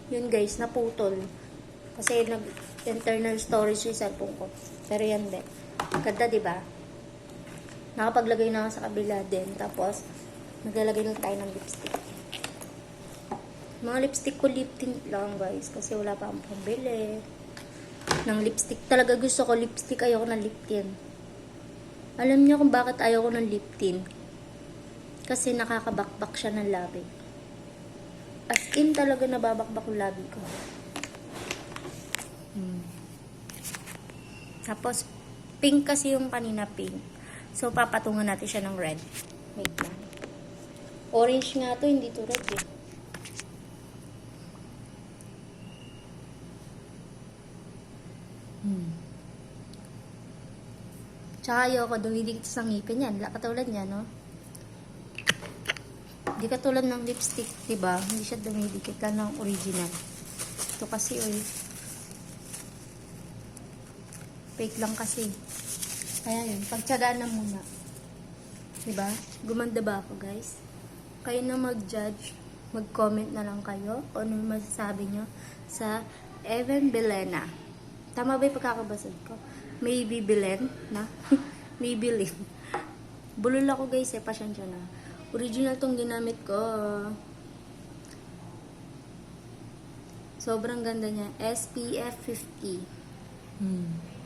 Yun guys, naputol. Kasi nag-internal storage yung cellphone ko. Pero yan din. Ganda, diba? Nakapaglagay na ako sa kabila din. Tapos, maglalagay lang tayo ng lipstick. Mga lipstick ko lip tint lang guys. Kasi wala pa akong pambili ng lipstick. Talaga gusto ko lipstick. Ayoko ng lip tint. Alam niyo kung bakit ayoko ng lip tint? Kasi nakakabakbak siya ng labi. As in talaga nababakbak yung labi ko. Tapos, pink kasi yung kanina pink. So, papatungan natin siya ng red. Wait lang. Orange nga to, hindi to red eh. Tsaka ayoko dumidikit sa ngipin yan. Katulad niya, no? Hindi katulad ng lipstick, diba? Hindi siya dumidikit lang ng original. Ito kasi, oy. Fake lang kasi. Kaya yun, pagtsagaan na muna. Diba? Gumanda ba ako, guys? Kayo na mag-judge. Mag-comment na lang kayo o ano masasabi nyo sa Evan Belena. Tama ba yung pagkakabasad ko? Maybe Belen na? Maybe Lynn. Bulol ako, guys, eh. Pasensya na. Original tong ginamit ko. Sobrang ganda niya. SPF 50.